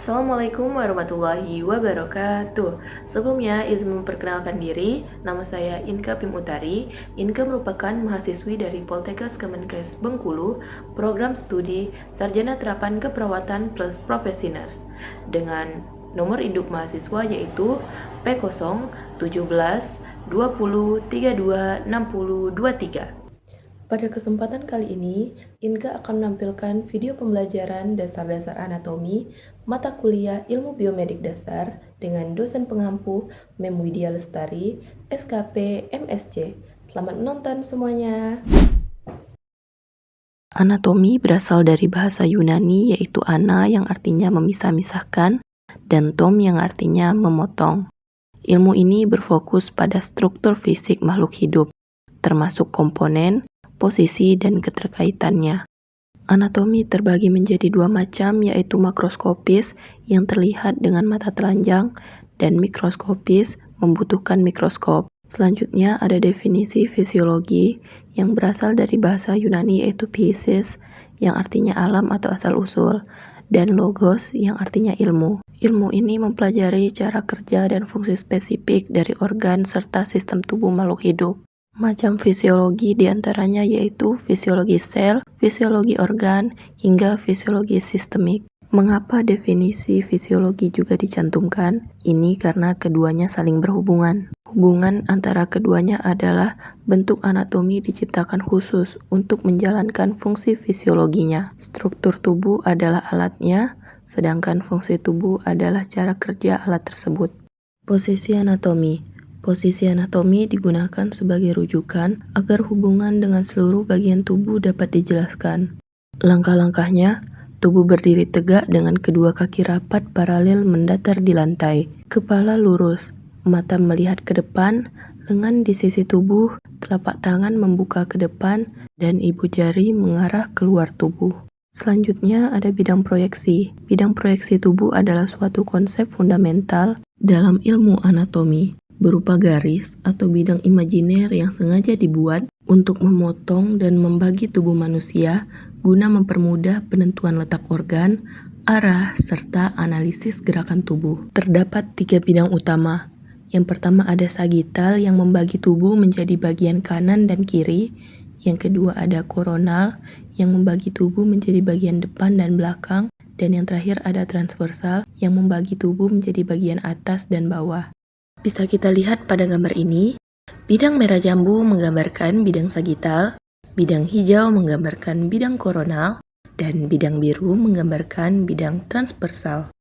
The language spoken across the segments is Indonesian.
Assalamualaikum warahmatullahi wabarakatuh. Sebelumnya, izin memperkenalkan diri. Nama saya Inka Pim Utari. Inka merupakan mahasiswi dari Poltekkes Kemenkes Bengkulu, program studi Sarjana Terapan Keperawatan plus Profesiners, dengan nomor induk mahasiswa yaitu P0 17 20 32 60 23. Pada kesempatan kali ini, Inka akan menampilkan video pembelajaran dasar-dasar anatomi mata kuliah Ilmu Biomedik Dasar dengan dosen pengampu Mem Widya Lestari, SKP MSc. Selamat menonton semuanya. Anatomi berasal dari bahasa Yunani yaitu ana yang artinya memisah-misahkan dan tom yang artinya memotong. Ilmu ini berfokus pada struktur fisik makhluk hidup, termasuk komponen, posisi, dan keterkaitannya. Anatomi terbagi menjadi dua macam, yaitu makroskopis yang terlihat dengan mata telanjang dan mikroskopis membutuhkan mikroskop. Selanjutnya ada definisi fisiologi yang berasal dari bahasa Yunani yaitu physis yang artinya alam atau asal-usul, dan logos yang artinya ilmu. Ilmu ini mempelajari cara kerja dan fungsi spesifik dari organ serta sistem tubuh makhluk hidup. Macam fisiologi diantaranya yaitu fisiologi sel, fisiologi organ, hingga fisiologi sistemik. Mengapa definisi fisiologi juga dicantumkan? Ini karena keduanya saling berhubungan. Hubungan antara keduanya adalah bentuk anatomi diciptakan khusus untuk menjalankan fungsi fisiologinya. Struktur tubuh adalah alatnya, sedangkan fungsi tubuh adalah cara kerja alat tersebut. Posisi anatomi. Posisi anatomi digunakan sebagai rujukan agar hubungan dengan seluruh bagian tubuh dapat dijelaskan. Langkah-langkahnya, tubuh berdiri tegak dengan kedua kaki rapat paralel mendatar di lantai. Kepala lurus, mata melihat ke depan, lengan di sisi tubuh, telapak tangan membuka ke depan, dan ibu jari mengarah keluar tubuh. Selanjutnya ada bidang proyeksi. Bidang proyeksi tubuh adalah suatu konsep fundamental dalam ilmu anatomi, berupa garis atau bidang imajiner yang sengaja dibuat untuk memotong dan membagi tubuh manusia guna mempermudah penentuan letak organ, arah, serta analisis gerakan tubuh. Terdapat 3 bidang utama. Yang pertama ada sagital yang membagi tubuh menjadi bagian kanan dan kiri. Yang kedua ada koronal yang membagi tubuh menjadi bagian depan dan belakang. Dan yang terakhir ada transversal yang membagi tubuh menjadi bagian atas dan bawah. Bisa kita lihat pada gambar ini, bidang merah jambu menggambarkan bidang sagital, bidang hijau menggambarkan bidang koronal, dan bidang biru menggambarkan bidang transversal.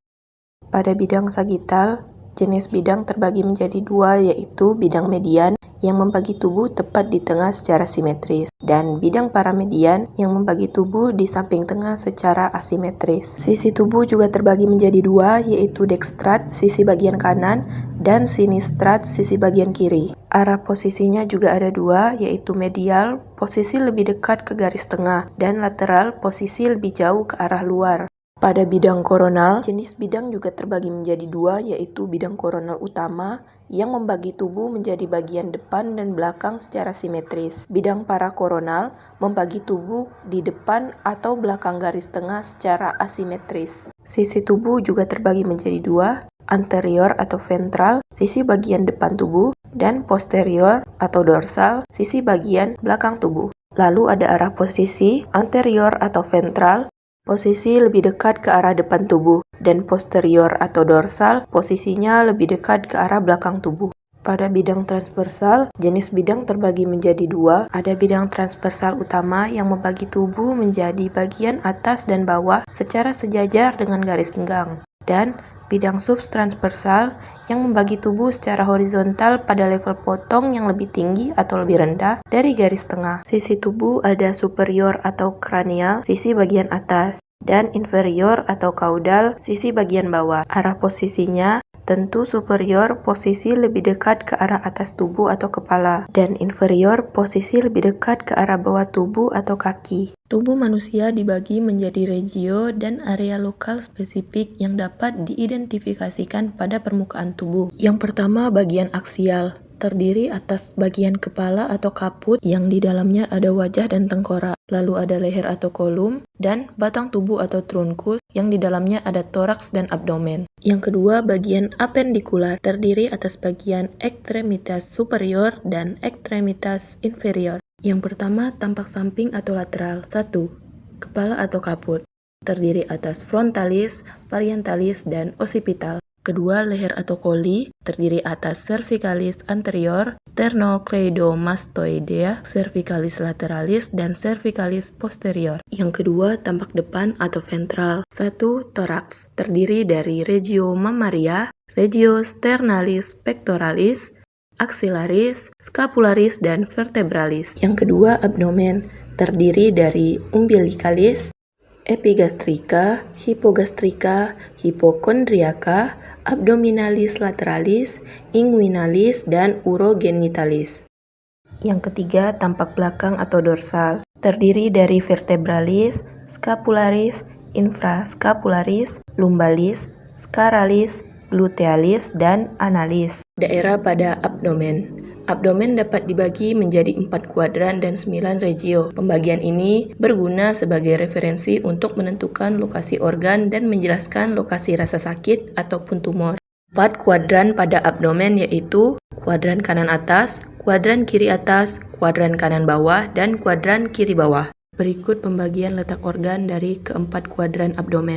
Pada bidang sagital, jenis bidang terbagi menjadi dua, yaitu bidang median yang membagi tubuh tepat di tengah secara simetris, dan bidang paramedian yang membagi tubuh di samping tengah secara asimetris. Sisi tubuh juga terbagi menjadi dua, yaitu dekstrat, sisi bagian kanan, dan sinistrat, sisi bagian kiri. Arah posisinya juga ada dua, yaitu medial, posisi lebih dekat ke garis tengah, dan lateral, posisi lebih jauh ke arah luar. Pada bidang koronal, jenis bidang juga terbagi menjadi dua, yaitu bidang koronal utama yang membagi tubuh menjadi bagian depan dan belakang secara simetris. Bidang parakoronal membagi tubuh di depan atau belakang garis tengah secara asimetris. Sisi tubuh juga terbagi menjadi dua, anterior atau ventral, sisi bagian depan tubuh, dan posterior atau dorsal, sisi bagian belakang tubuh. Lalu ada arah posisi, anterior atau ventral, posisi lebih dekat ke arah depan tubuh, dan posterior atau dorsal, posisinya lebih dekat ke arah belakang tubuh. Pada bidang transversal, jenis bidang terbagi menjadi dua. Ada bidang transversal utama yang membagi tubuh menjadi bagian atas dan bawah secara sejajar dengan garis pinggang, dan bidang subtransversal yang membagi tubuh secara horizontal pada level potong yang lebih tinggi atau lebih rendah dari garis tengah. Sisi tubuh ada superior atau kranial, sisi bagian atas, dan inferior atau caudal, sisi bagian bawah. Arah posisinya tentu superior posisi lebih dekat ke arah atas tubuh atau kepala, dan inferior posisi lebih dekat ke arah bawah tubuh atau kaki. Tubuh manusia dibagi menjadi regio dan area lokal spesifik yang dapat diidentifikasikan pada permukaan tubuh. Yang pertama, bagian aksial, terdiri atas bagian kepala atau kaput yang di dalamnya ada wajah dan tengkorak, lalu ada leher atau kolum, dan batang tubuh atau trunkus yang di dalamnya ada toraks dan abdomen. Yang kedua, bagian apendikular, terdiri atas bagian ekstremitas superior dan ekstremitas inferior. Yang pertama, tampak samping atau lateral. 1. Kepala atau kaput, terdiri atas frontalis, parientalis, dan occipital. Kedua, leher atau koli, terdiri atas cervicalis anterior, sternocleidomastoidea, cervicalis lateralis, dan cervicalis posterior. Yang kedua, tampak depan atau ventral. 1. Toraks, terdiri dari regio mammaria, regio sternalis pectoralis, axillaris, scapularis, dan vertebralis. Yang kedua, abdomen, terdiri dari umbilicalis, epigastrika, hipogastrika, hipokondriaka, abdominalis lateralis, inguinalis, dan urogenitalis. Yang ketiga, tampak belakang atau dorsal, terdiri dari vertebralis, scapularis, infrascapularis, lumbalis, scaralis, glutealis, dan analis. Daerah pada abdomen. Abdomen dapat dibagi menjadi 4 kuadran dan 9 regio. Pembagian ini berguna sebagai referensi untuk menentukan lokasi organ dan menjelaskan lokasi rasa sakit ataupun tumor. 4 kuadran pada abdomen yaitu kuadran kanan atas, kuadran kiri atas, kuadran kanan bawah, dan kuadran kiri bawah. Berikut pembagian letak organ dari keempat kuadran abdomen.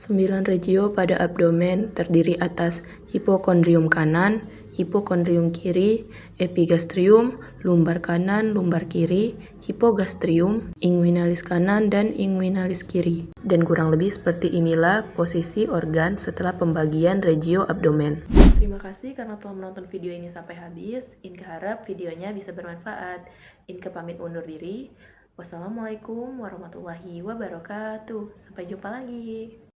9 regio pada abdomen terdiri atas hipokondrium kanan, hipokondrium kiri, epigastrium, lumbar kanan, lumbar kiri, hipogastrium, inguinalis kanan, dan inguinalis kiri. Dan kurang lebih seperti inilah posisi organ setelah pembagian regio abdomen. Terima kasih karena telah menonton video ini sampai habis. Inke harap videonya bisa bermanfaat. Inke pamit undur diri. Wassalamualaikum warahmatullahi wabarakatuh. Sampai jumpa lagi.